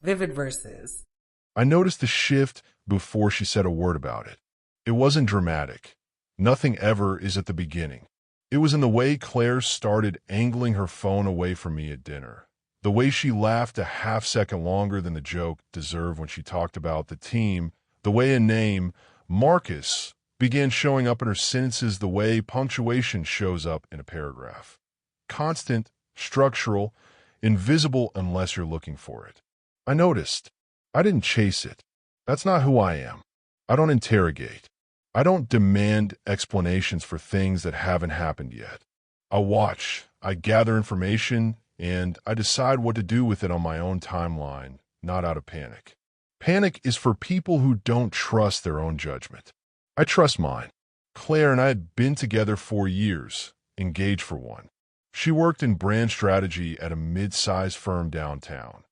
Vivid verses. I noticed the shift before she said a word about it. It wasn't dramatic. Nothing ever is at the beginning. It was in the way Claire started angling her phone away from me at dinner. The way she laughed a half second longer than the joke deserved when she talked about the team. The way a name, Marcus, began showing up in her sentences the way punctuation shows up in a paragraph. Constant, structural, invisible unless you're looking for it. I noticed. I didn't chase it. That's not who I am. I don't interrogate. I don't demand explanations for things that haven't happened yet. I watch, I gather information, and I decide what to do with it on my own timeline, not out of panic. Panic is for people who don't trust their own judgment. I trust mine. Claire and I had been together 4 years, engaged for one. She worked in brand strategy at a mid-sized firm downtown,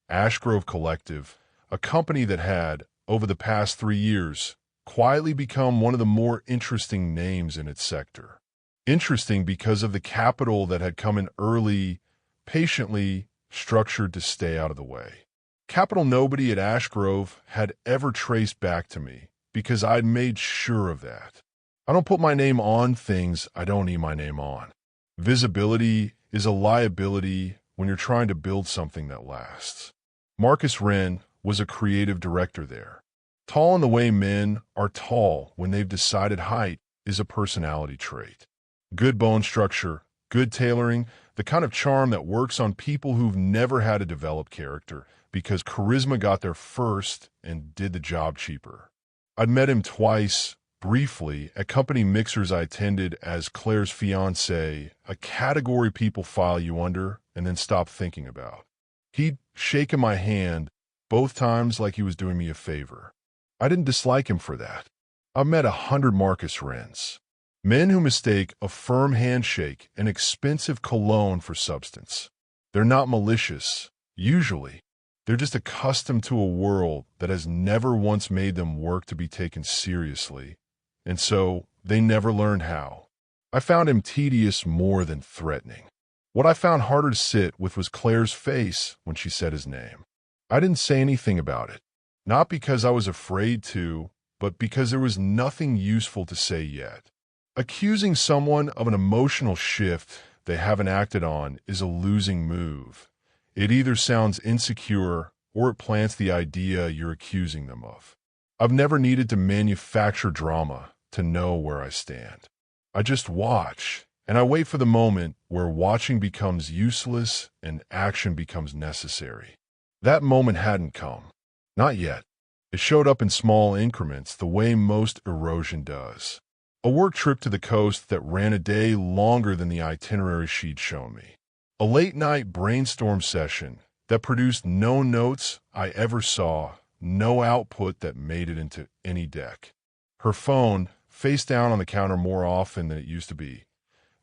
Ashgrove Collective, a company that had, over the past 3 years, quietly become one of the more interesting names in its sector. Interesting because of the capital that had come in early, patiently structured to stay out of the way. Capital nobody at Ashgrove had ever traced back to me because I'd made sure of that. I don't put my name on things I don't need my name on. Visibility is a liability when you're trying to build something that lasts. Marcus Wren was a creative director there. Tall in the way men are tall when they've decided height is a personality trait. Good bone structure, good tailoring, the kind of charm that works on people who've never had to develop character because charisma got there first and did the job cheaper. I'd met him twice, briefly, at company mixers I attended as Claire's fiancé, a category people file you under and then stop thinking about. He'd shaken my hand both times like he was doing me a favor. I didn't dislike him for that. I've met 100 Marcus Wrens. Men who mistake a firm handshake and expensive cologne for substance. They're not malicious, usually. They're just accustomed to a world that has never once made them work to be taken seriously, and so they never learned how. I found him tedious more than threatening. What I found harder to sit with was Claire's face when she said his name. I didn't say anything about it. Not because I was afraid to, but because there was nothing useful to say yet. Accusing someone of an emotional shift they haven't acted on is a losing move. It either sounds insecure or it plants the idea you're accusing them of. I've never needed to manufacture drama to know where I stand. I just watch, and I wait for the moment where watching becomes useless and action becomes necessary. That moment hadn't come. Not yet. It showed up in small increments the way most erosion does. A work trip to the coast that ran a day longer than the itinerary she'd shown me. A late-night brainstorm session that produced no notes I ever saw, no output that made it into any deck. Her phone, face down on the counter more often than it used to be.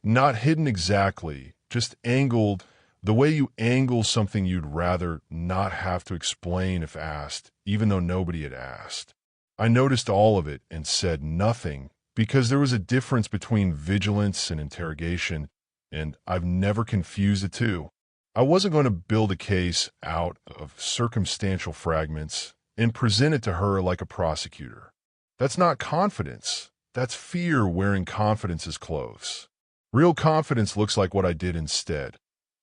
Not hidden exactly, just angled the way you angle something you'd rather not have to explain if asked, even though nobody had asked. I noticed all of it and said nothing because there was a difference between vigilance and interrogation, and I've never confused the two. I wasn't going to build a case out of circumstantial fragments and present it to her like a prosecutor. That's not confidence. That's fear wearing confidence's clothes. Real confidence looks like what I did instead.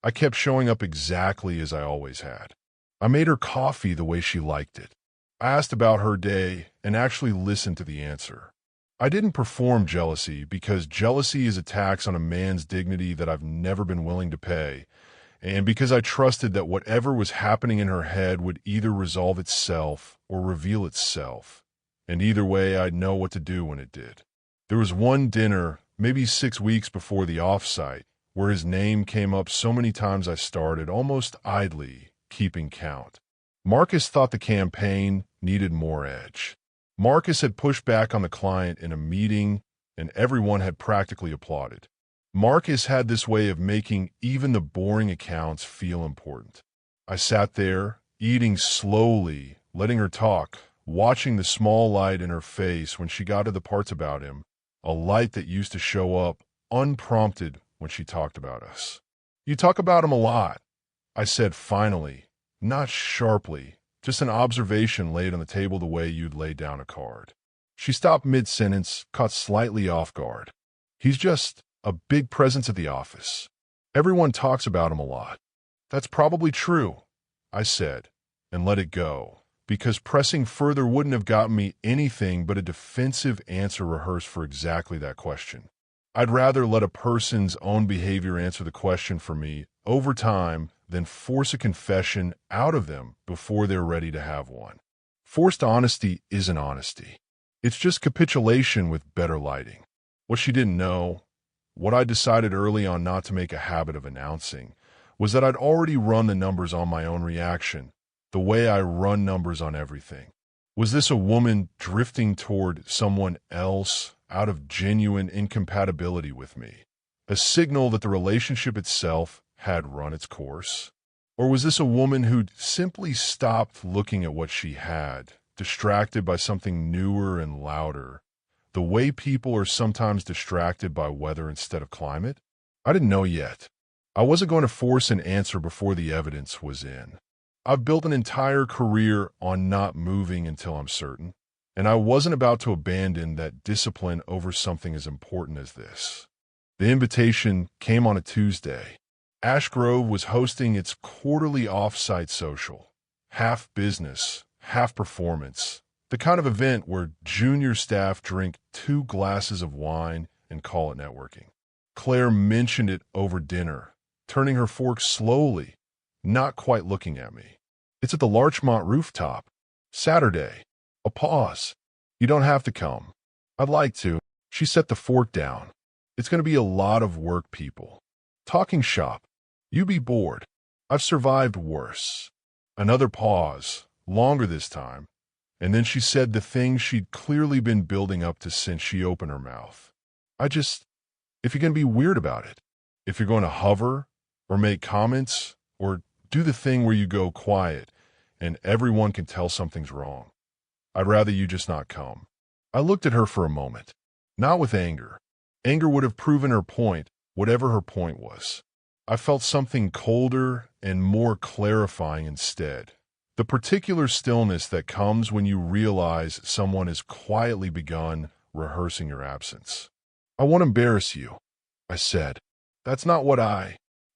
I kept showing up exactly as I always had. I made her coffee the way she liked it. I asked about her day and actually listened to the answer. I didn't perform jealousy because jealousy is a tax on a man's dignity that I've never been willing to pay, and because I trusted that whatever was happening in her head would either resolve itself or reveal itself, and either way I'd know what to do when it did. There was one dinner, maybe 6 weeks before the offsite, where his name came up so many times I started, almost idly, keeping count. Marcus thought the campaign needed more edge. Marcus had pushed back on the client in a meeting, and everyone had practically applauded. Marcus had this way of making even the boring accounts feel important. I sat there, eating slowly, letting her talk, watching the small light in her face when she got to the parts about him, a light that used to show up unprompted when she talked about us. "You talk about him a lot," I said finally, Not sharply, just an observation laid on the table the way you'd lay down a card. She stopped mid-sentence, caught slightly off guard. He's just a big presence at the office. Everyone talks about him a lot. That's probably true, I said, and let it go, because pressing further wouldn't have gotten me anything but a defensive answer rehearsed for exactly that question. I'd rather let a person's own behavior answer the question for me over time than force a confession out of them before they're ready to have one. Forced honesty isn't honesty. It's just capitulation with better lighting. What she didn't know, what I decided early on not to make a habit of announcing, was that I'd already run the numbers on my own reaction, the way I run numbers on everything. Was this a woman drifting toward someone else out of genuine incompatibility with me? A signal that the relationship itself had run its course? Or was this a woman who'd simply stopped looking at what she had, distracted by something newer and louder, the way people are sometimes distracted by weather instead of climate? I didn't know yet. I wasn't going to force an answer before the evidence was in. I've built an entire career on not moving until I'm certain, and I wasn't about to abandon that discipline over something as important as this. The invitation came on a Tuesday. Ash Grove was hosting its quarterly off-site social, half business, half performance, the kind of event where junior staff drink 2 glasses of wine and call it networking. Claire mentioned it over dinner, turning her fork slowly, not quite looking at me. It's at the Larchmont rooftop. Saturday. A pause. You don't have to come. I'd like to. She set the fork down. It's going to be a lot of work, people. Talking shop. You be bored. I've survived worse. Another pause, longer this time, and then she said the thing she'd clearly been building up to since she opened her mouth. If you're going to be weird about it, if you're going to hover or make comments or do the thing where you go quiet and everyone can tell something's wrong, I'd rather you just not come. I looked at her for a moment, not with anger. Anger would have proven her point, whatever her point was. I felt something colder and more clarifying instead. The particular stillness that comes when you realize someone has quietly begun rehearsing your absence. I won't embarrass you, I said. That's not what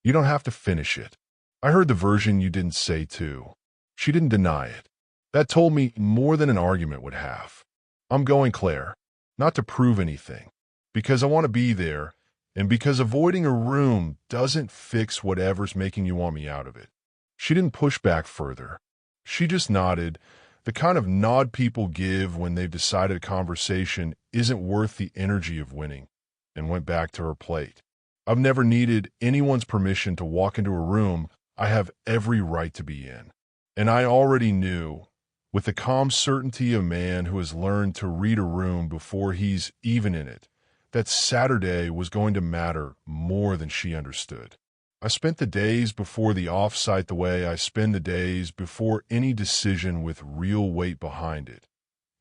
You don't have to finish it. I heard the version you didn't say too. She didn't deny it. That told me more than an argument would have. I'm going, Claire, not to prove anything, because I want to be there, and because avoiding a room doesn't fix whatever's making you want me out of it. She didn't push back further. She just nodded, the kind of nod people give when they've decided a conversation isn't worth the energy of winning, and went back to her plate. I've never needed anyone's permission to walk into a room I have every right to be in. And I already knew, with the calm certainty of a man who has learned to read a room before he's even in it, that Saturday was going to matter more than she understood. I spent the days before the off-site the way I spend the days before any decision with real weight behind it.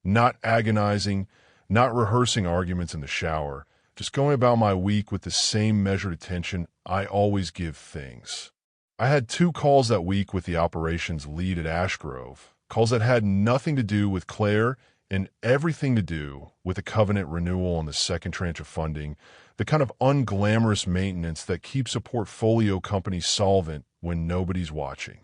Not agonizing, not rehearsing arguments in the shower, just going about my week with the same measured attention I always give things. I had 2 calls that week with the operations lead at Ash Grove, calls that had nothing to do with Claire and everything to do with the covenant renewal on the second tranche of funding, the kind of unglamorous maintenance that keeps a portfolio company solvent when nobody's watching.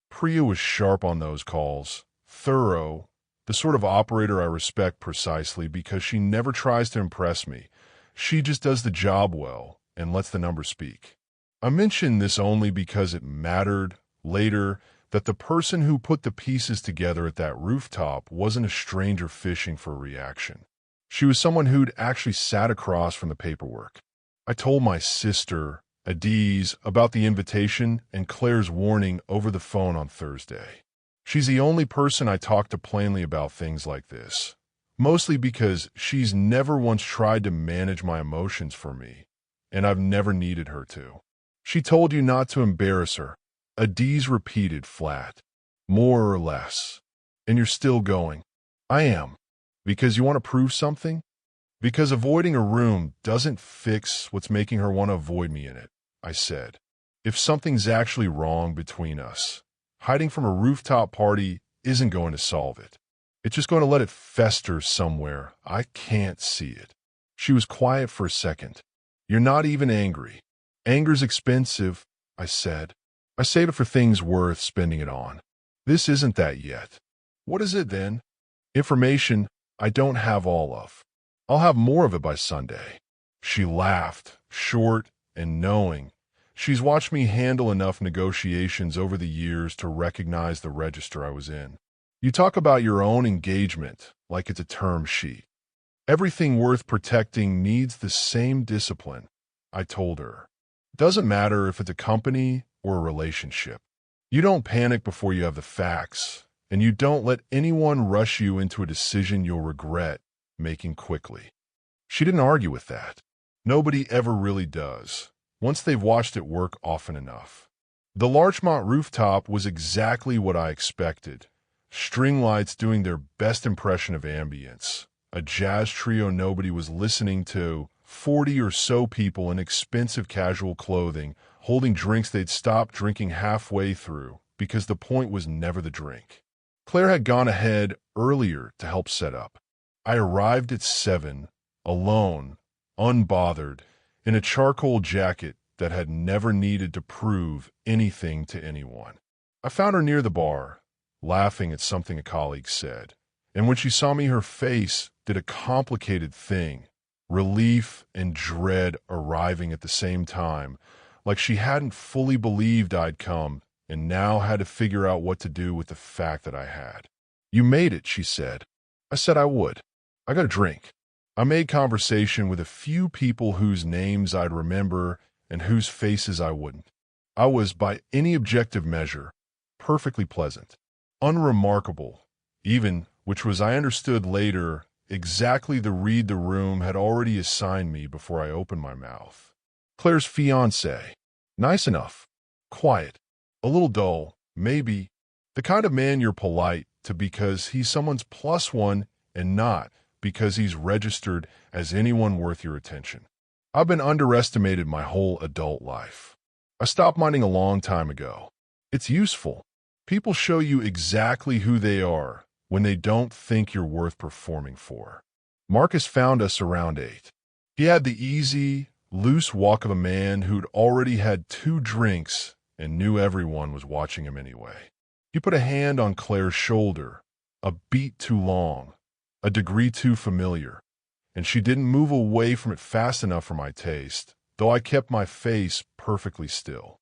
Priya was sharp on those calls, thorough, the sort of operator I respect precisely because she never tries to impress me. She just does the job well and lets the numbers speak. I mention this only because it mattered later that the person who put the pieces together at that rooftop wasn't a stranger fishing for a reaction. She was someone who'd actually sat across from the paperwork. I told my sister, Adiz, about the invitation and Claire's warning over the phone on Thursday. She's the only person I talk to plainly about things like this, mostly because she's never once tried to manage my emotions for me, and I've never needed her to. She told you not to embarrass her, Adiz repeated flat, more or less. And you're still going. I am. Because you want to prove something? Because avoiding a room doesn't fix what's making her want to avoid me in it, I said. If something's actually wrong between us, Hiding from a rooftop party isn't going to solve it. It's just going to let it fester somewhere. I can't see it. She was quiet for a second. You're not even angry. Anger's expensive, I said. I save it for things worth spending it on. This isn't that yet. What is it then? Information I don't have all of. I'll have more of it by Sunday. She laughed, short and knowing. She's watched me handle enough negotiations over the years to recognize the register I was in. You talk about your own engagement like it's a term sheet. Everything worth protecting needs the same discipline, I told her. Doesn't matter if it's a company or a relationship. You don't panic before you have the facts, and you don't let anyone rush you into a decision you'll regret making quickly. She didn't argue with that. Nobody ever really does, once they've watched it work often enough. The Larchmont rooftop was exactly what I expected. String lights doing their best impression of ambience. A jazz trio nobody was listening to, 40 or so people in expensive casual clothing, holding drinks they'd stopped drinking halfway through, because the point was never the drink. Claire had gone ahead earlier to help set up. I arrived at 7, alone, unbothered, in a charcoal jacket that had never needed to prove anything to anyone. I found her near the bar, laughing at something a colleague said. And when she saw me, her face did a complicated thing, relief and dread arriving at the same time, like she hadn't fully believed I'd come and now had to figure out what to do with the fact that I had. You made it, she said. I said I would. I got a drink. I made conversation with a few people whose names I'd remember and whose faces I wouldn't. I was, by any objective measure, perfectly pleasant, unremarkable, even, which was, I understood later, exactly the read the room had already assigned me before I opened my mouth. Claire's fiancé. Nice enough. Quiet. A little dull, maybe. The kind of man you're polite to because he's someone's plus one and not because he's registered as anyone worth your attention. I've been underestimated my whole adult life. I stopped minding a long time ago. It's useful. People show you exactly who they are when they don't think you're worth performing for. Marcus found us around 8. He had the easy, loose walk of a man who'd already had 2 drinks and knew everyone was watching him anyway. He put a hand on Claire's shoulder, a beat too long, a degree too familiar, and she didn't move away from it fast enough for my taste, though I kept my face perfectly still.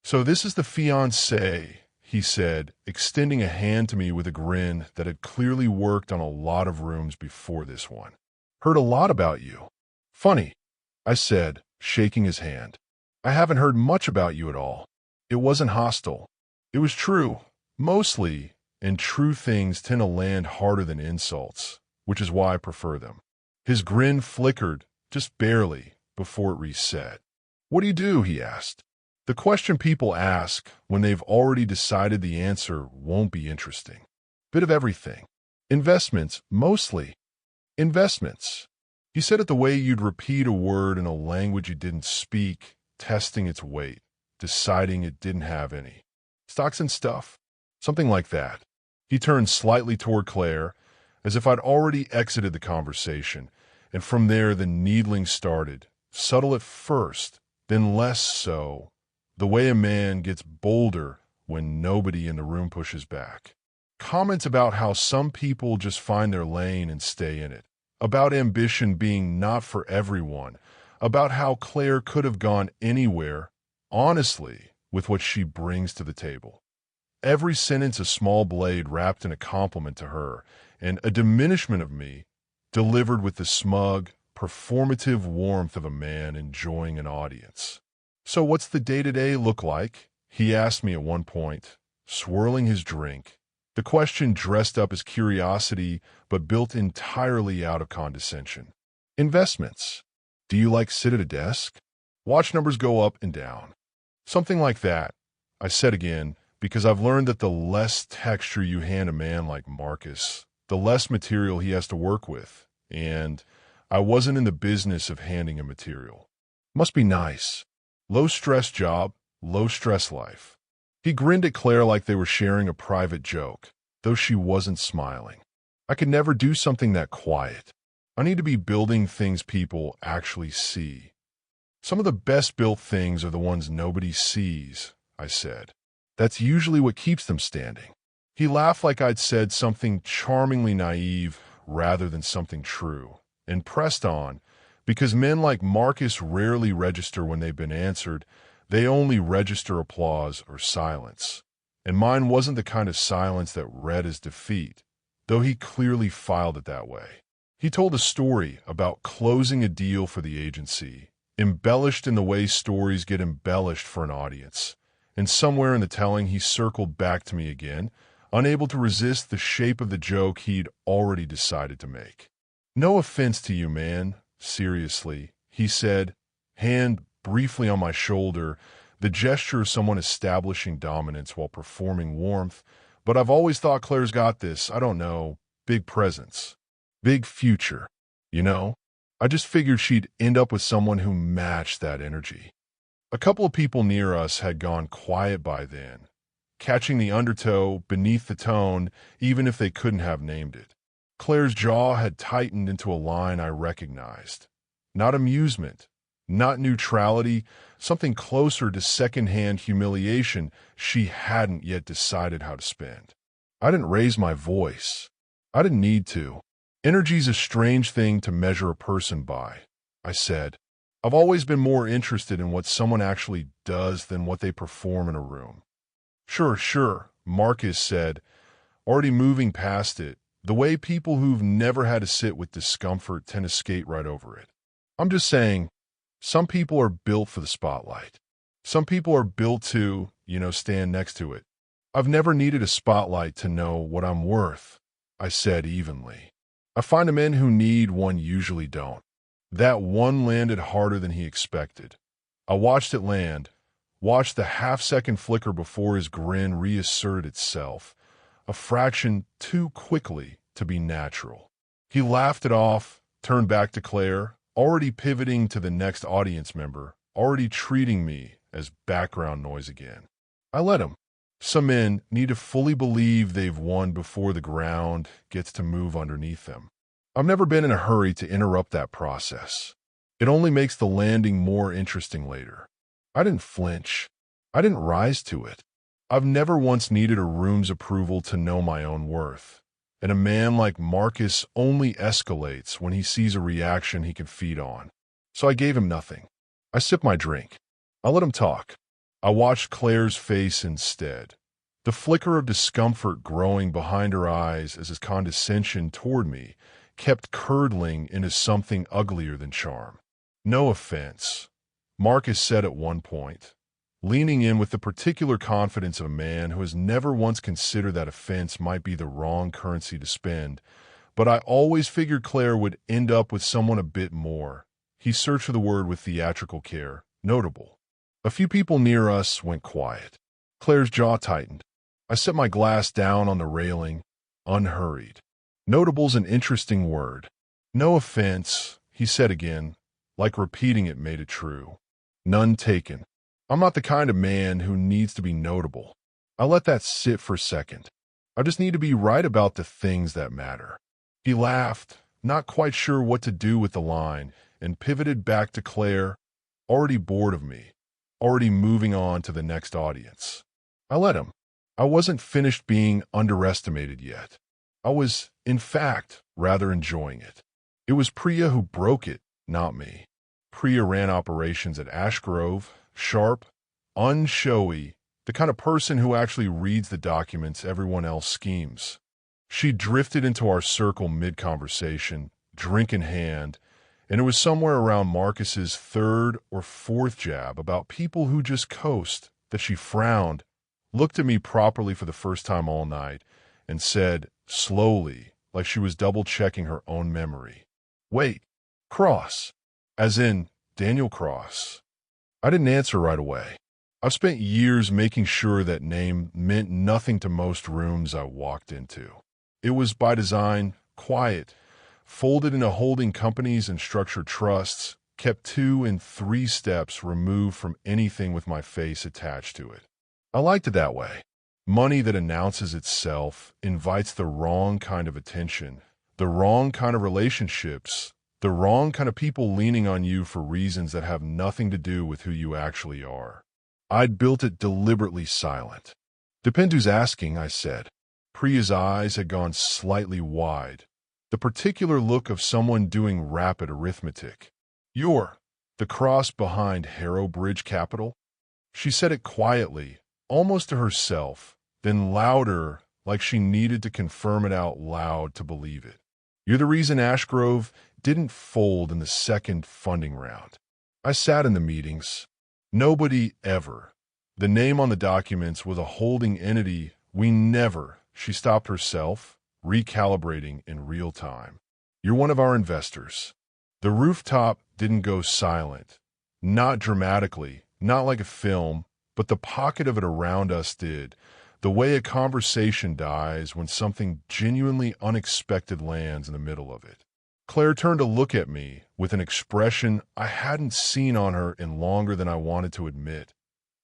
So this is the fiancé, he said, extending a hand to me with a grin that had clearly worked on a lot of rooms before this one. Heard a lot about you. Funny, I said, shaking his hand. I haven't heard much about you at all. It wasn't hostile. It was true, mostly, and true things tend to land harder than insults, which is why I prefer them. His grin flickered, just barely, before it reset. What do you do? He asked. The question people ask when they've already decided the answer won't be interesting. Bit of everything. Investments, mostly. Investments. He said it the way you'd repeat a word in a language you didn't speak, testing its weight, deciding it didn't have any. Stocks and stuff. Something like that. He turned slightly toward Claire, as if I'd already exited the conversation, and from there the needling started, subtle at first, then less so, the way a man gets bolder when nobody in the room pushes back. Comments about how some people just find their lane and stay in it, about ambition being not for everyone, about how Claire could have gone anywhere, honestly, with what she brings to the table. Every sentence a small blade wrapped in a compliment to her, and a diminishment of me, delivered with the smug, performative warmth of a man enjoying an audience. So what's the day-to-day look like? He asked me at one point, swirling his drink. The question dressed up as curiosity, but built entirely out of condescension. Investments. Do you sit at a desk? Watch numbers go up and down. Something like that, I said again, because I've learned that the less texture you hand a man like Marcus, the less material he has to work with, and I wasn't in the business of handing him material. Must be nice. Low-stress job, low-stress life. He grinned at Claire like they were sharing a private joke, though she wasn't smiling. I could never do something that quiet. I need to be building things people actually see. Some of the best built things are the ones nobody sees, I said. That's usually what keeps them standing. He laughed like I'd said something charmingly naive rather than something true, and pressed on, because men like Marcus rarely register when they've been answered. They only register applause or silence. And mine wasn't the kind of silence that read as defeat, though he clearly filed it that way. He told a story about closing a deal for the agency, embellished in the way stories get embellished for an audience. And somewhere in the telling, he circled back to me again, unable to resist the shape of the joke he'd already decided to make. "No offense to you, man, seriously," he said, hand briefly on my shoulder, the gesture of someone establishing dominance while performing warmth, "but I've always thought Claire's got this, I don't know, big presence, big future, you know? I just figured she'd end up with someone who matched that energy." A couple of people near us had gone quiet by then, catching the undertow beneath the tone, even if they couldn't have named it. Claire's jaw had tightened into a line I recognized. Not amusement, not neutrality, something closer to secondhand humiliation she hadn't yet decided how to spend. I didn't raise my voice. I didn't need to. Energy's a strange thing to measure a person by, I said. I've always been more interested in what someone actually does than what they perform in a room. Sure, Marcus said, already moving past it, the way people who've never had to sit with discomfort tend to skate right over it. I'm just saying, some people are built for the spotlight. Some people are built to, stand next to it. I've never needed a spotlight to know what I'm worth, I said evenly. I find the men who need one usually don't. That one landed harder than he expected. I watched it land, watched the half-second flicker before his grin reasserted itself, a fraction too quickly to be natural. He laughed it off, turned back to Claire, already pivoting to the next audience member, already treating me as background noise again. I let him. Some men need to fully believe they've won before the ground gets to move underneath them. I've never been in a hurry to interrupt that process. It only makes the landing more interesting later. I didn't flinch. I didn't rise to it. I've never once needed a room's approval to know my own worth. And a man like Marcus only escalates when he sees a reaction he can feed on. So I gave him nothing. I sipped my drink. I let him talk. I watched Claire's face instead, the flicker of discomfort growing behind her eyes as his condescension toward me kept curdling into something uglier than charm. "No offense," Marcus said at one point, leaning in with the particular confidence of a man who has never once considered that offense might be the wrong currency to spend, "but I always figured Claire would end up with someone a bit more." He searched for the word with theatrical care. "Notable." A few people near us went quiet. Claire's jaw tightened. I set my glass down on the railing, unhurried. "Notable's an interesting word." "No offense," he said again, like repeating it made it true. "None taken. I'm not the kind of man who needs to be notable. I let that sit for a second. I just need to be right about the things that matter." He laughed, not quite sure what to do with the line, and pivoted back to Claire, already bored of me, already moving on to the next audience. I let him. I wasn't finished being underestimated yet. I was, in fact, rather enjoying it. It was Priya who broke it, not me. Priya ran operations at Ashgrove, sharp, unshowy, the kind of person who actually reads the documents everyone else schemes. She drifted into our circle mid-conversation, drink in hand, and it was somewhere around Marcus's third or fourth jab about people who just coast that she frowned, looked at me properly for the first time all night, and said, slowly, like she was double-checking her own memory, "Wait, Cross, as in Daniel Cross." I didn't answer right away. I've spent years making sure that name meant nothing to most rooms I walked into. It was by design, quiet, folded into holding companies and structured trusts, kept 2 and 3 steps removed from anything with my face attached to it. I liked it that way. Money that announces itself invites the wrong kind of attention, the wrong kind of relationships, the wrong kind of people leaning on you for reasons that have nothing to do with who you actually are. I'd built it deliberately silent. Depend who's asking, I said. Priya's eyes had gone slightly wide, the particular look of someone doing rapid arithmetic. You're the cross behind Harrow Bridge Capital? She said it quietly, almost to herself, then louder, like she needed to confirm it out loud to believe it. You're the reason Ashgrove didn't fold in the second funding round. I sat in the meetings. Nobody ever. The name on the documents was a holding entity. We never. She stopped herself, recalibrating in real time. You're one of our investors. The rooftop didn't go silent. Not dramatically, not like a film, but the pocket of it around us did, the way a conversation dies when something genuinely unexpected lands in the middle of it. Claire turned to look at me with an expression I hadn't seen on her in longer than I wanted to admit.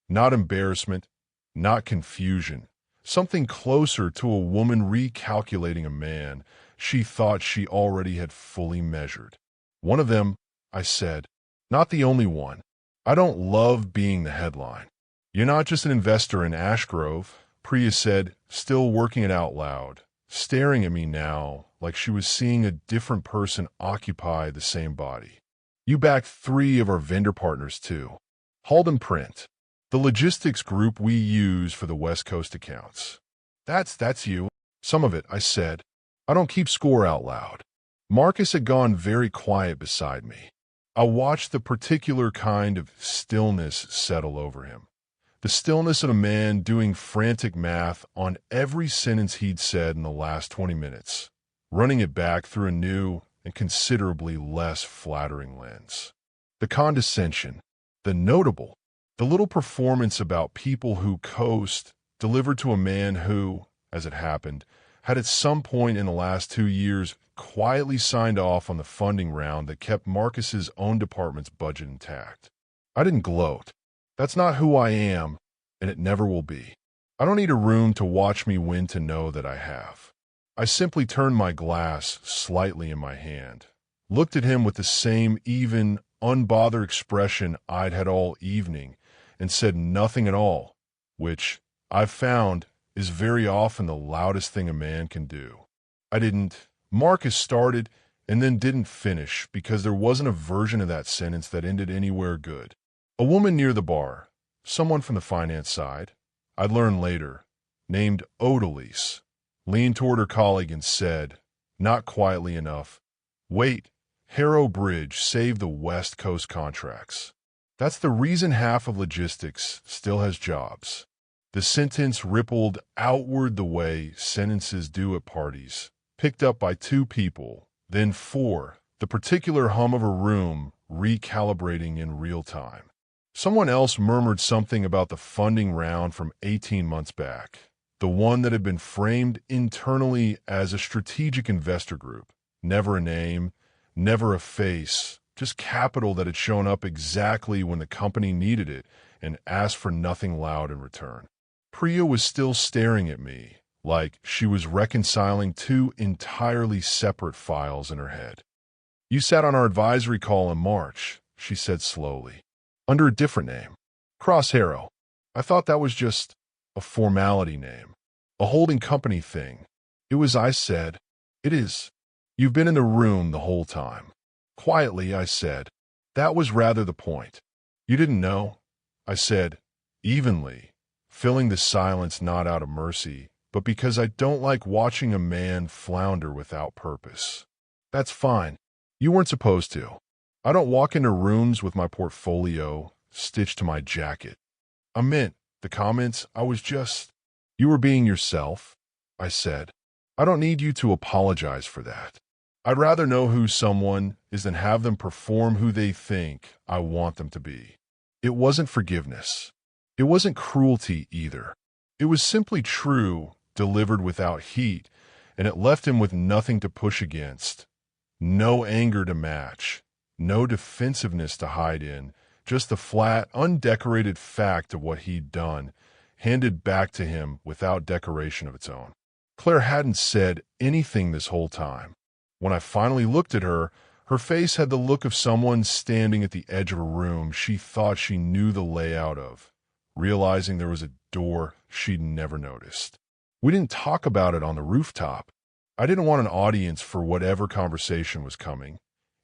Not embarrassment, not confusion, something closer to a woman recalculating a man she thought she already had fully measured. One of them, I said, not the only one. I don't love being the headline. You're not just an investor in Ashgrove, Priya said, still working it out loud, staring at me now like she was seeing a different person occupy the same body. You backed 3 of our vendor partners too. Halden Print, the logistics group we use for the West Coast accounts. That's you. Some of it, I said. I don't keep score out loud. Marcus had gone very quiet beside me. I watched the particular kind of stillness settle over him. The stillness of a man doing frantic math on every sentence he'd said in the last 20 minutes, running it back through a new and considerably less flattering lens. The condescension, the notable, the little performance about people who coast, delivered to a man who, as it happened, had at some point in the last 2 years quietly signed off on the funding round that kept Marcus's own department's budget intact. I didn't gloat. That's not who I am, and it never will be. I don't need a room to watch me win to know that I have. I simply turned my glass slightly in my hand, looked at him with the same even, unbothered expression I'd had all evening, and said nothing at all, which, I've found, is very often the loudest thing a man can do. I didn't. Marcus started and then didn't finish because there wasn't a version of that sentence that ended anywhere good. A woman near the bar, someone from the finance side, I'd learn later, named Odalise, leaned toward her colleague and said, not quietly enough, "Wait, Harrow Bridge saved the West Coast contracts. That's the reason half of logistics still has jobs." The sentence rippled outward the way sentences do at parties, picked up by 2 people, then 4, the particular hum of a room recalibrating in real time. Someone else murmured something about the funding round from 18 months back, the one that had been framed internally as a strategic investor group. Never a name, never a face, just capital that had shown up exactly when the company needed it and asked for nothing loud in return. Priya was still staring at me, like she was reconciling 2 entirely separate files in her head. "You sat on our advisory call in March," she said slowly, "under a different name. Cross Harrow. I thought that was just a formality name, a holding company thing. It was," I said. "It is. You've been in the room the whole time." Quietly, I said, "That was rather the point." "You didn't know," I said, evenly, filling the silence not out of mercy, but because I don't like watching a man flounder without purpose. "That's fine. You weren't supposed to. I don't walk into rooms with my portfolio stitched to my jacket. I meant the comments. I was just..." "You were being yourself," I said. "I don't need you to apologize for that. I'd rather know who someone is than have them perform who they think I want them to be." It wasn't forgiveness. It wasn't cruelty either. It was simply true, delivered without heat, and it left him with nothing to push against. No anger to match. No defensiveness to hide in. Just the flat, undecorated fact of what he'd done. handed back to him without decoration of its own. Claire hadn't said anything this whole time. When I finally looked at her, her face had the look of someone standing at the edge of a room she thought she knew the layout of, realizing there was a door she'd never noticed. We didn't talk about it on the rooftop. I didn't want an audience for whatever conversation was coming,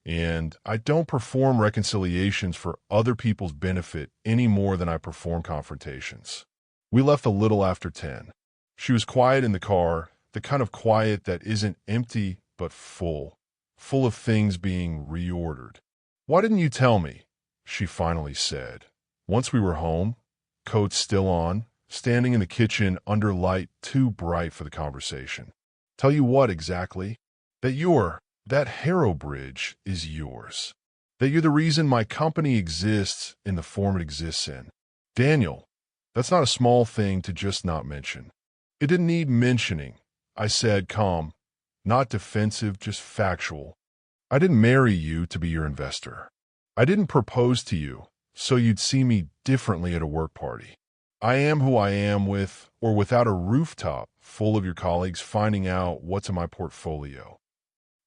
and I don't perform reconciliations for other people's benefit any more than I perform confrontations. We left a little after 10. She was quiet in the car, the kind of quiet that isn't empty but full of things being reordered. "Why didn't you tell me?" she finally said. Once we were home, coat still on, standing in the kitchen under light too bright for the conversation. "Tell you what exactly?" That Harrow Bridge is yours. That you're the reason my company exists in the form it exists in. Daniel, that's not a small thing to just not mention. It didn't need mentioning, I said, calm, not defensive, just factual. I didn't marry you to be your investor. I didn't propose to you so you'd see me differently at a work party. I am who I am with or without a rooftop full of your colleagues finding out what's in my portfolio.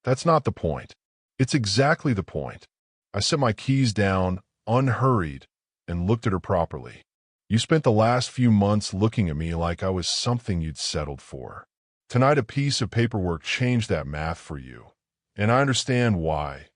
That's not the point. It's exactly the point. I set my keys down, unhurried, and looked at her properly. You spent the last few months looking at me like I was something you'd settled for. Tonight, a piece of paperwork changed that math for you. And I understand why.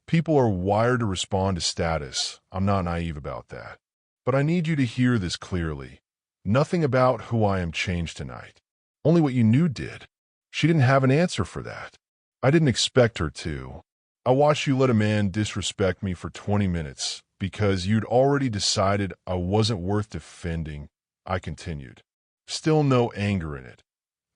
People are wired to respond to status. I'm not naive about that. But I need you to hear this clearly. Nothing about who I am changed tonight. Only what you knew did. She didn't have an answer for that. I didn't expect her to. I watched you let a man disrespect me for 20 minutes because you'd already decided I wasn't worth defending. I continued. Still no anger in it.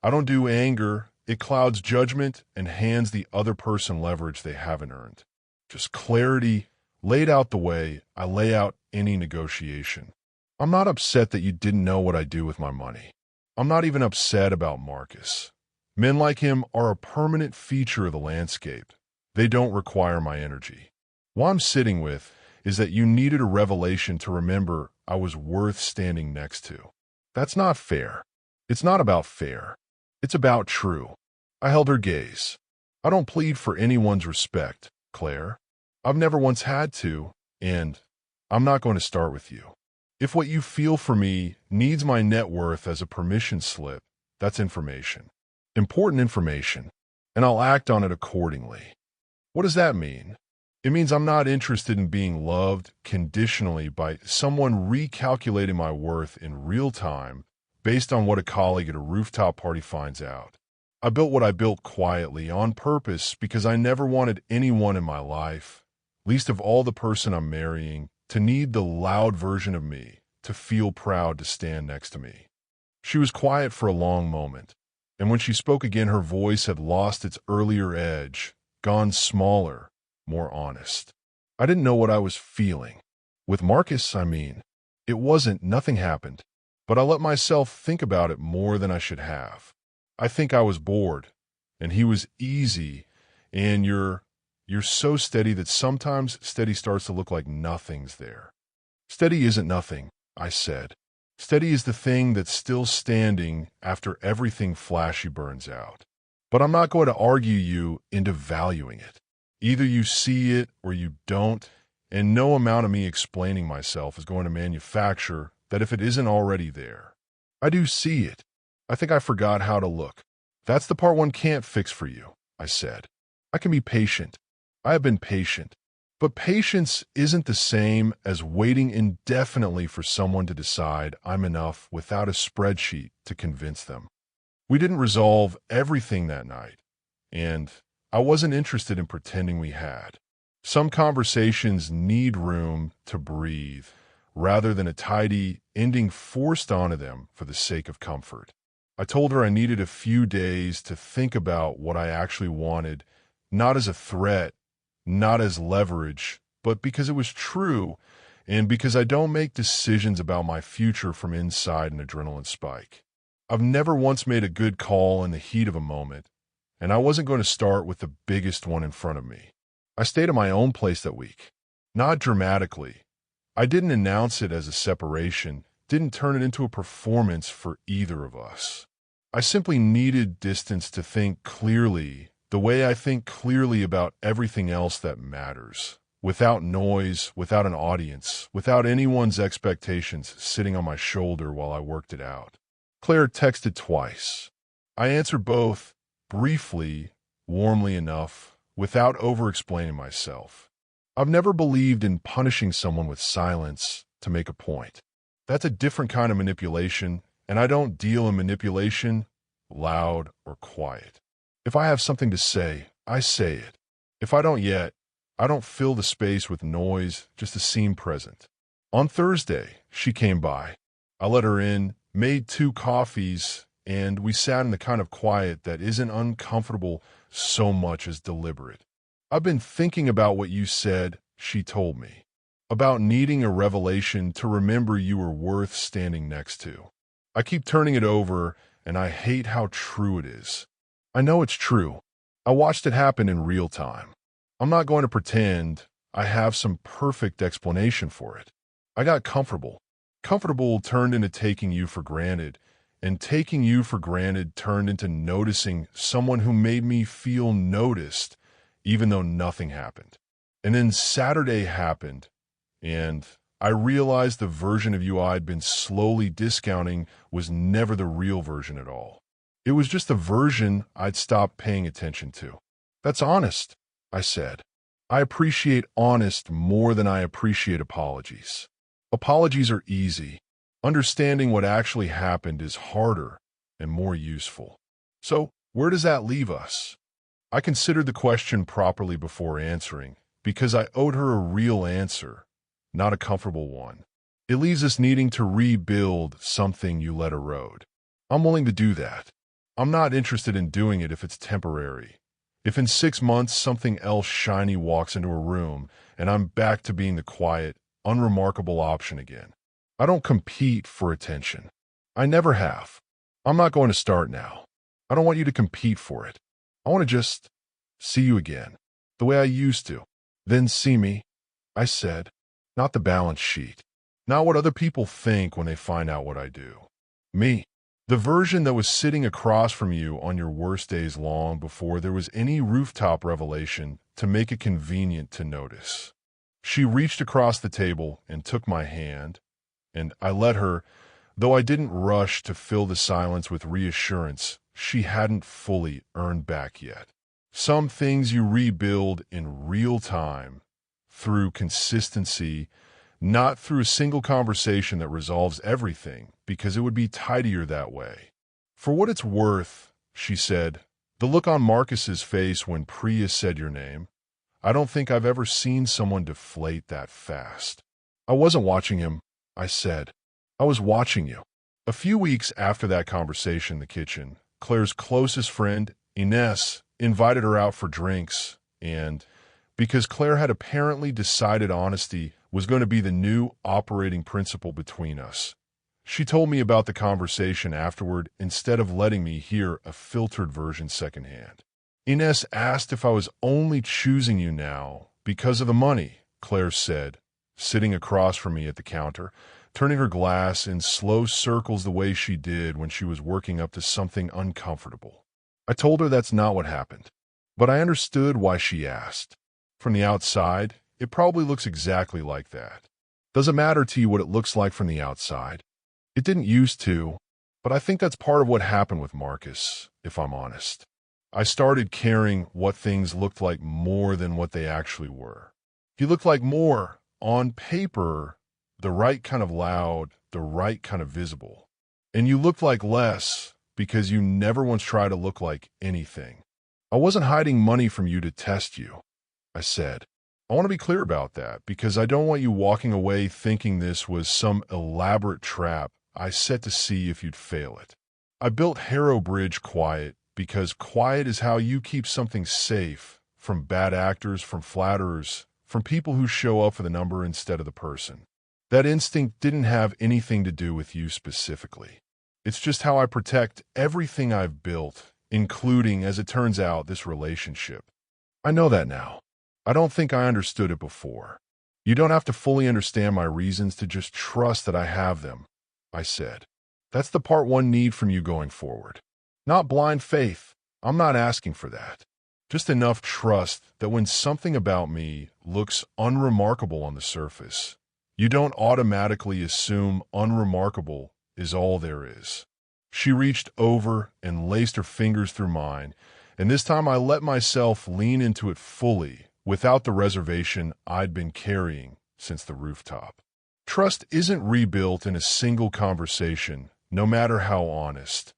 I don't do anger. It clouds judgment and hands the other person leverage they haven't earned. Just clarity laid out the way I lay out any negotiation. I'm not upset that you didn't know what I do with my money. I'm not even upset about Marcus. Men like him are a permanent feature of the landscape. They don't require my energy. What I'm sitting with is that you needed a revelation to remember I was worth standing next to. That's not fair. It's not about fair. It's about true. I held her gaze. I don't plead for anyone's respect, Claire. I've never once had to, and I'm not going to start with you. If what you feel for me needs my net worth as a permission slip, that's information. Important information, and I'll act on it accordingly. What does that mean? It means I'm not interested in being loved conditionally by someone recalculating my worth in real time based on what a colleague at a rooftop party finds out. I built what I built quietly on purpose because I never wanted anyone in my life, least of all the person I'm marrying, to need the loud version of me, to feel proud to stand next to me. She was quiet for a long moment, and when she spoke again, her voice had lost its earlier edge, gone smaller, more honest. I didn't know what I was feeling. With Marcus, I mean. It wasn't, nothing happened, but I let myself think about it more than I should have. I think I was bored, and he was easy, and you're so steady that sometimes steady starts to look like nothing's there. Steady isn't nothing, I said. Steady is the thing that's still standing after everything flashy burns out. But I'm not going to argue you into valuing it. Either you see it or you don't, and no amount of me explaining myself is going to manufacture that if it isn't already there. I do see it. I think I forgot how to look. That's the part one can't fix for you, I said. I can be patient. I have been patient. But patience isn't the same as waiting indefinitely for someone to decide I'm enough without a spreadsheet to convince them. We didn't resolve everything that night, and I wasn't interested in pretending we had. Some conversations need room to breathe, rather than a tidy ending forced onto them for the sake of comfort. I told her I needed a few days to think about what I actually wanted, not as a threat, not as leverage, but because it was true, and because I don't make decisions about my future from inside an adrenaline spike. I've never once made a good call in the heat of a moment, and I wasn't going to start with the biggest one in front of me. I stayed at my own place that week. Not dramatically. I didn't announce it as a separation, didn't turn it into a performance for either of us. I simply needed distance to think clearly, the way I think clearly about everything else that matters. Without noise, without an audience, without anyone's expectations sitting on my shoulder while I worked it out. Claire texted twice. I answered both, briefly, warmly enough, without over-explaining myself. I've never believed in punishing someone with silence to make a point. That's a different kind of manipulation, and I don't deal in manipulation, loud or quiet. If I have something to say, I say it. If I don't yet, I don't fill the space with noise just to seem present. On Thursday, she came by. I let her in, made 2 coffees, and we sat in the kind of quiet that isn't uncomfortable so much as deliberate. I've been thinking about what you said, she told me. About needing a revelation to remember you were worth standing next to. I keep turning it over, and I hate how true it is. I know it's true. I watched it happen in real time. I'm not going to pretend I have some perfect explanation for it. I got comfortable. Comfortable turned into taking you for granted, and taking you for granted turned into noticing someone who made me feel noticed, even though nothing happened. And then Saturday happened, and I realized the version of you I'd been slowly discounting was never the real version at all. It was just a version I'd stopped paying attention to. That's honest, I said. I appreciate honest more than I appreciate apologies. Apologies are easy. Understanding what actually happened is harder and more useful. So, where does that leave us? I considered the question properly before answering, because I owed her a real answer, not a comfortable one. It leaves us needing to rebuild something you let erode. I'm willing to do that. I'm not interested in doing it if it's temporary. If in 6 months something else shiny walks into a room and I'm back to being the quiet, unremarkable option again. I don't compete for attention. I never have. I'm not going to start now. I don't want you to compete for it. I want to just see you again, the way I used to. Then see me, I said, not the balance sheet, not what other people think when they find out what I do. Me, the version that was sitting across from you on your worst days long before there was any rooftop revelation to make it convenient to notice. She reached across the table and took my hand, and I let her, though I didn't rush to fill the silence with reassurance she hadn't fully earned back yet. Some things you rebuild in real time, through consistency, not through a single conversation that resolves everything, because it would be tidier that way. For what it's worth, she said, the look on Marcus's face when Priya said your name, I don't think I've ever seen someone deflate that fast. I wasn't watching him, I said. I was watching you. A few weeks after that conversation in the kitchen, Claire's closest friend, Ines, invited her out for drinks, and because Claire had apparently decided honesty was going to be the new operating principle between us, she told me about the conversation afterward instead of letting me hear a filtered version secondhand. Ines asked if I was only choosing you now because of the money, Claire said, sitting across from me at the counter, turning her glass in slow circles the way she did when she was working up to something uncomfortable. I told her that's not what happened, but I understood why she asked. From the outside, it probably looks exactly like that. Doesn't matter to you what it looks like from the outside. It didn't used to, but I think that's part of what happened with Marcus, if I'm honest. I started caring what things looked like more than what they actually were. He looked like more, on paper, the right kind of loud, the right kind of visible. And you looked like less, because you never once tried to look like anything. I wasn't hiding money from you to test you, I said. I want to be clear about that, because I don't want you walking away thinking this was some elaborate trap I set to see if you'd fail it. I built Harrow Bridge quiet, because quiet is how you keep something safe from bad actors, from flatterers, from people who show up for the number instead of the person. That instinct didn't have anything to do with you specifically. It's just how I protect everything I've built, including, as it turns out, this relationship. I know that now. I don't think I understood it before. You don't have to fully understand my reasons to just trust that I have them. I said. That's the part one need from you going forward. Not blind faith. I'm not asking for that. Just enough trust that when something about me looks unremarkable on the surface, you don't automatically assume unremarkable is all there is. She reached over and laced her fingers through mine, and this time I let myself lean into it fully, without the reservation I'd been carrying since the rooftop. Trust isn't rebuilt in a single conversation, no matter how honest.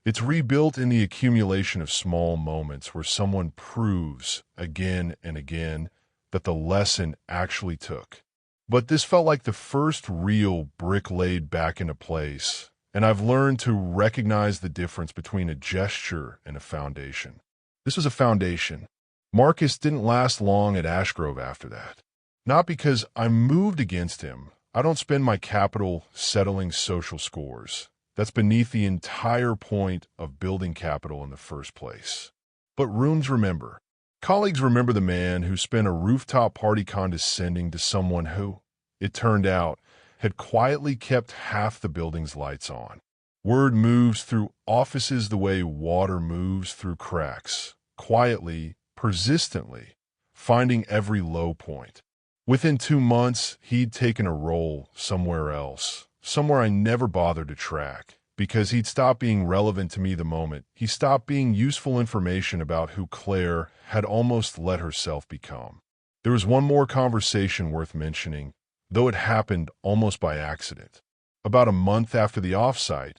It's rebuilt in the accumulation of small moments where someone proves, again and again, that the lesson actually took. But this felt like the first real brick laid back into place, and I've learned to recognize the difference between a gesture and a foundation. This was a foundation. Marcus didn't last long at Ashgrove after that. Not because I moved against him. I don't spend my capital settling social scores. That's beneath the entire point of building capital in the first place. But rooms remember. Colleagues remember the man who spent a rooftop party condescending to someone who, it turned out, had quietly kept half the building's lights on. Word moves through offices the way water moves through cracks, quietly, persistently, finding every low point. Within 2 months, he'd taken a role somewhere else, somewhere I never bothered to track, because he'd stopped being relevant to me the moment he stopped being useful information about who Claire had almost let herself become. There was one more conversation worth mentioning, though it happened almost by accident. About a month after the offsite,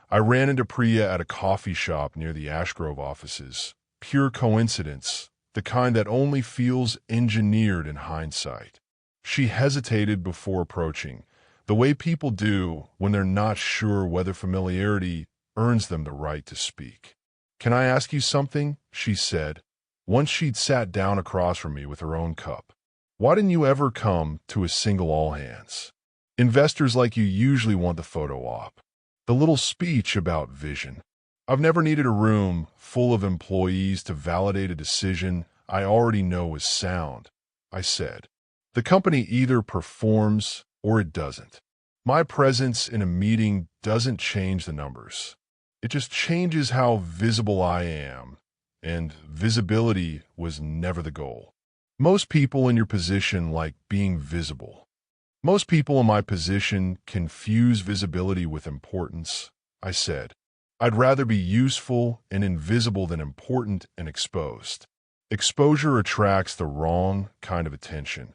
I ran into Priya at a coffee shop near the Ashgrove offices. Pure coincidence, the kind that only feels engineered in hindsight. She hesitated before approaching, the way people do when they're not sure whether familiarity earns them the right to speak. "Can I ask you something?" she said, once she'd sat down across from me with her own cup. "Why didn't you ever come to a single all-hands? Investors like you usually want the photo op, the little speech about vision. I've never needed a room full of employees to validate a decision I already know is sound," I said. "The company either performs or it doesn't. My presence in a meeting doesn't change the numbers. It just changes how visible I am, and visibility was never the goal. Most people in your position like being visible. Most people in my position confuse visibility with importance," I said. "I'd rather be useful and invisible than important and exposed. Exposure attracts the wrong kind of attention.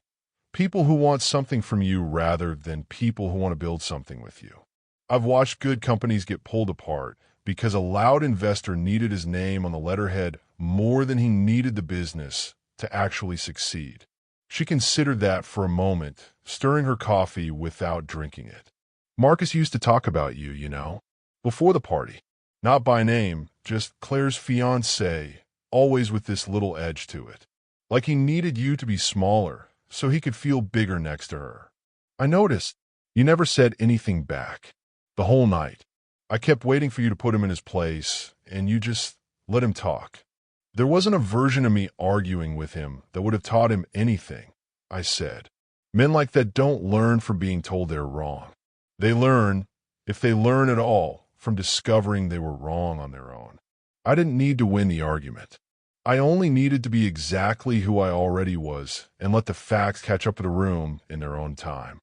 People who want something from you rather than people who want to build something with you. I've watched good companies get pulled apart because a loud investor needed his name on the letterhead more than he needed the business to actually succeed." She considered that for a moment, stirring her coffee without drinking it. "Marcus used to talk about you, you know, before the party. Not by name, just Claire's fiancé, always with this little edge to it. Like he needed you to be smaller, so he could feel bigger next to her. I noticed you never said anything back. The whole night. I kept waiting for you to put him in his place, and you just let him talk. There wasn't a version of me arguing with him that would have taught him anything," I said. "Men like that don't learn from being told they're wrong. They learn, if they learn at all, from discovering they were wrong on their own. I didn't need to win the argument. I only needed to be exactly who I already was and let the facts catch up to the room in their own time.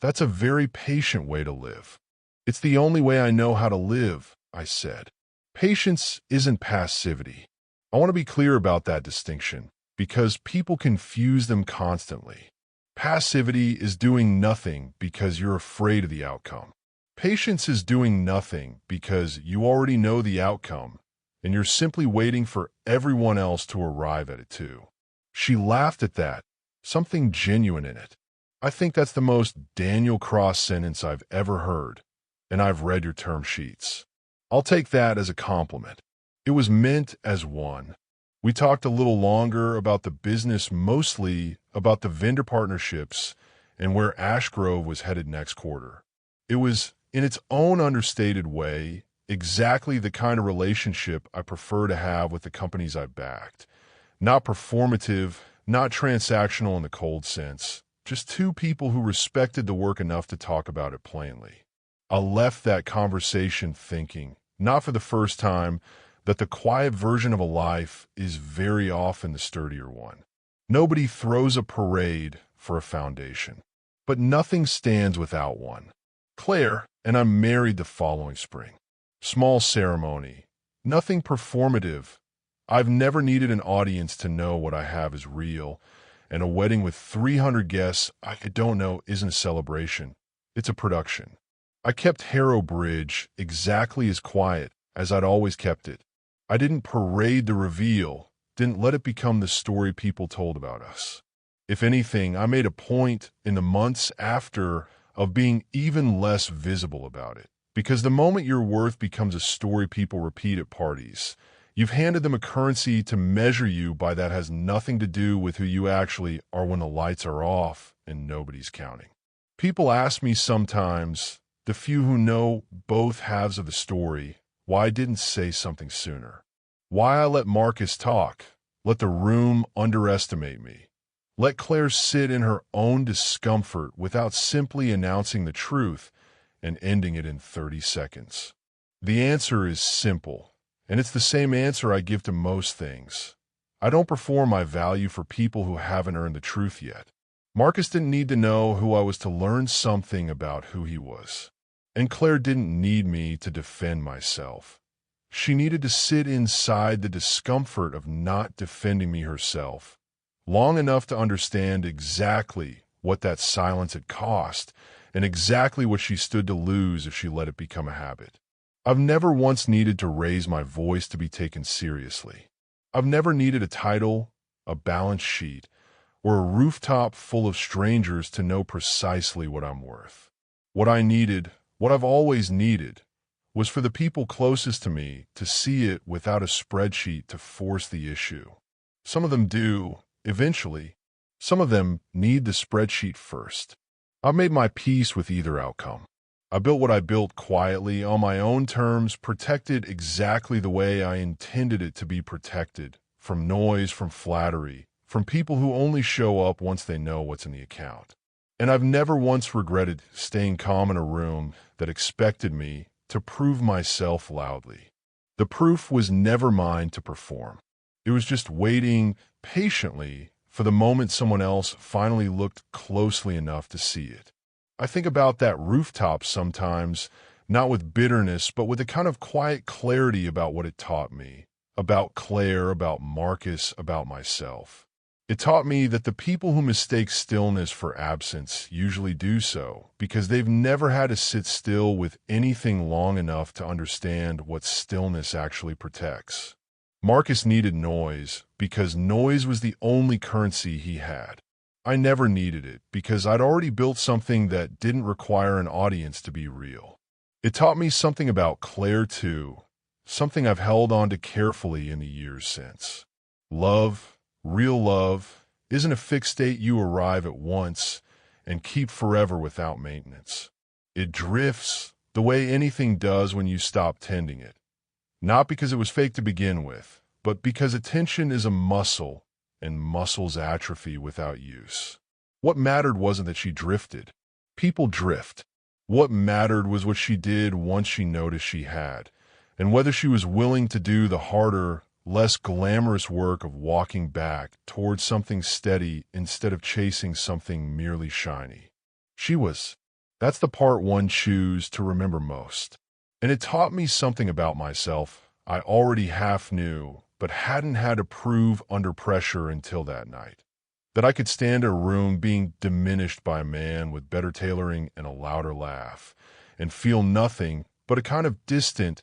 That's a very patient way to live. It's the only way I know how to live," I said. "Patience isn't passivity. I want to be clear about that distinction, because people confuse them constantly. Passivity is doing nothing because you're afraid of the outcome. Patience is doing nothing because you already know the outcome, and you're simply waiting for everyone else to arrive at it too." She laughed at that, something genuine in it. "I think that's the most Daniel Cross sentence I've ever heard, and I've read your term sheets. I'll take that as a compliment." It was meant as one. We talked a little longer about the business, mostly about the vendor partnerships and where Ashgrove was headed next quarter. It was, in its own understated way, exactly the kind of relationship I prefer to have with the companies I backed. Not performative, not transactional in the cold sense, just two people who respected the work enough to talk about it plainly. I left that conversation thinking, not for the first time, that the quiet version of a life is very often the sturdier one. Nobody throws a parade for a foundation, but nothing stands without one. Claire and I married the following spring. Small ceremony, nothing performative. I've never needed an audience to know what I have is real, and a wedding with 300 guests I don't know isn't a celebration. It's a production. I kept Harrow Bridge exactly as quiet as I'd always kept it. I didn't parade the reveal, didn't let it become the story people told about us. If anything, I made a point in the months after of being even less visible about it. Because the moment your worth becomes a story people repeat at parties, you've handed them a currency to measure you by that has nothing to do with who you actually are when the lights are off and nobody's counting. People ask me sometimes, the few who know both halves of the story, why I didn't say something sooner. Why I let Marcus talk, let the room underestimate me. Let Claire sit in her own discomfort without simply announcing the truth and ending it in 30 seconds. The answer is simple, and it's the same answer I give to most things. I don't perform my value for people who haven't earned the truth yet. Marcus didn't need to know who I was to learn something about who he was. And Claire didn't need me to defend myself. She needed to sit inside the discomfort of not defending me herself, long enough to understand exactly what that silence had cost and exactly what she stood to lose if she let it become a habit. I've never once needed to raise my voice to be taken seriously. I've never needed a title, a balance sheet, or a rooftop full of strangers to know precisely what I'm worth. What I needed, what I've always needed, was for the people closest to me to see it without a spreadsheet to force the issue. Some of them do, eventually. Some of them need the spreadsheet first. I've made my peace with either outcome. I built what I built quietly, on my own terms, protected exactly the way I intended it to be protected, from noise, from flattery, from people who only show up once they know what's in the account. And I've never once regretted staying calm in a room that expected me to prove myself loudly. The proof was never mine to perform. It was just waiting patiently for the moment someone else finally looked closely enough to see it. I think about that rooftop sometimes, not with bitterness, but with a kind of quiet clarity about what it taught me, about Claire, about Marcus, about myself. It taught me that the people who mistake stillness for absence usually do so because they've never had to sit still with anything long enough to understand what stillness actually protects. Marcus needed noise because noise was the only currency he had. I never needed it because I'd already built something that didn't require an audience to be real. It taught me something about Claire too, something I've held on to carefully in the years since. Love, real love, isn't a fixed state you arrive at once and keep forever without maintenance. It drifts the way anything does when you stop tending it. Not because it was fake to begin with, but because attention is a muscle, and muscles atrophy without use. What mattered wasn't that she drifted. People drift. What mattered was what she did once she noticed she had, and whether she was willing to do the harder, less glamorous work of walking back towards something steady instead of chasing something merely shiny. She was. That's the part one chooses to remember most. And it taught me something about myself I already half knew, but hadn't had to prove under pressure until that night. That I could stand in a room being diminished by a man with better tailoring and a louder laugh, and feel nothing but a kind of distant,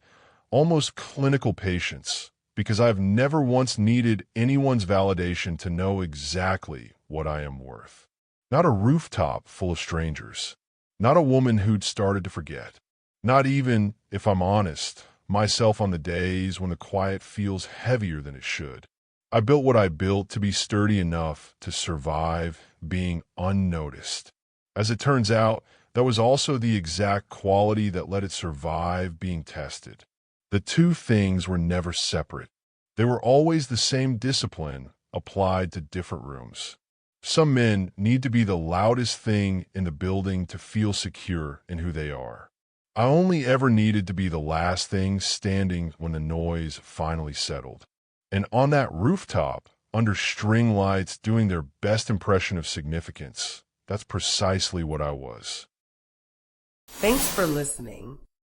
almost clinical patience, because I've never once needed anyone's validation to know exactly what I am worth. Not a rooftop full of strangers. Not a woman who'd started to forget. Not even, if I'm honest, myself on the days when the quiet feels heavier than it should. I built what I built to be sturdy enough to survive being unnoticed. As it turns out, that was also the exact quality that let it survive being tested. The two things were never separate. They were always the same discipline applied to different rooms. Some men need to be the loudest thing in the building to feel secure in who they are. I only ever needed to be the last thing standing when the noise finally settled. And on that rooftop, under string lights, doing their best impression of significance, that's precisely what I was. Thanks for listening.